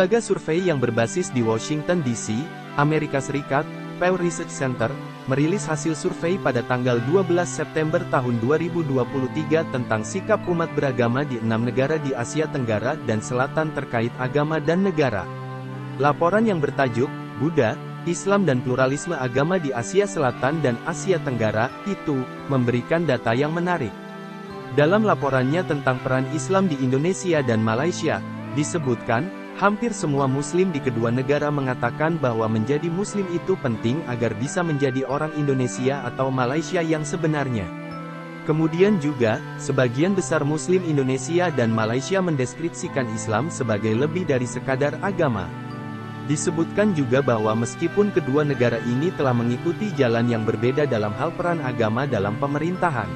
Lembaga survei yang berbasis di Washington, D.C., Amerika Serikat, Pew Research Center, merilis hasil survei pada tanggal 12 September tahun 2023 tentang sikap umat beragama di 6 negara di Asia Tenggara dan Selatan terkait agama dan negara. Laporan yang bertajuk, Buddha, Islam dan Pluralisme Agama di Asia Selatan dan Asia Tenggara, itu, memberikan data yang menarik. Dalam laporannya tentang peran Islam di Indonesia dan Malaysia, disebutkan, hampir semua Muslim di kedua negara mengatakan bahwa menjadi Muslim itu penting agar bisa menjadi orang Indonesia atau Malaysia yang sebenarnya. Kemudian juga, sebagian besar Muslim Indonesia dan Malaysia mendeskripsikan Islam sebagai lebih dari sekadar agama. Disebutkan juga bahwa meskipun kedua negara ini telah mengikuti jalan yang berbeda dalam hal peran agama dalam pemerintahan,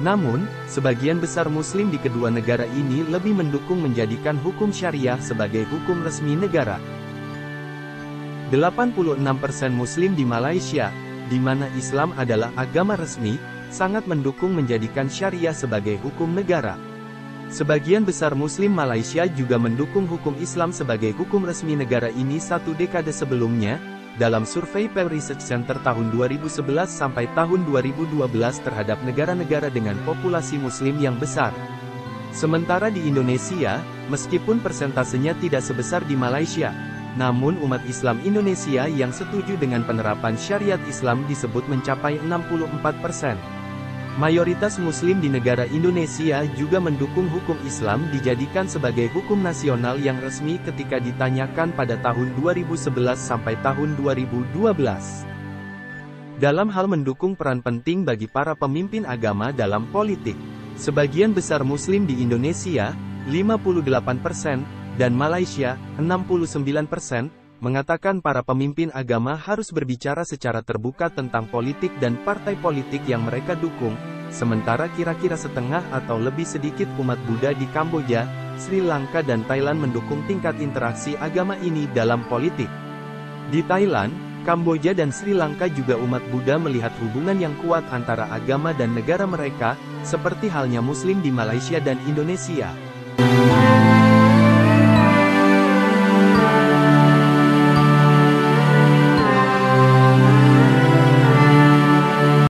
namun, sebagian besar Muslim di kedua negara ini lebih mendukung menjadikan hukum syariah sebagai hukum resmi negara. 86% Muslim di Malaysia, di mana Islam adalah agama resmi, sangat mendukung menjadikan syariah sebagai hukum negara. Sebagian besar Muslim Malaysia juga mendukung hukum Islam sebagai hukum resmi negara ini satu dekade sebelumnya, dalam survei Pew Research Center tahun 2011 sampai tahun 2012 terhadap negara-negara dengan populasi Muslim yang besar. Sementara di Indonesia, meskipun persentasenya tidak sebesar di Malaysia, namun umat Islam Indonesia yang setuju dengan penerapan syariat Islam disebut mencapai 64%. Mayoritas Muslim di negara Indonesia juga mendukung hukum Islam dijadikan sebagai hukum nasional yang resmi ketika ditanyakan pada tahun 2011 sampai tahun 2012. Dalam hal mendukung peran penting bagi para pemimpin agama dalam politik, sebagian besar Muslim di Indonesia, 58%, dan Malaysia, 69%, mengatakan para pemimpin agama harus berbicara secara terbuka tentang politik dan partai politik yang mereka dukung, sementara kira-kira setengah atau lebih sedikit umat Buddha di Kamboja, Sri Lanka dan Thailand mendukung tingkat interaksi agama ini dalam politik. Di Thailand, Kamboja dan Sri Lanka juga umat Buddha melihat hubungan yang kuat antara agama dan negara mereka, seperti halnya Muslim di Malaysia dan Indonesia.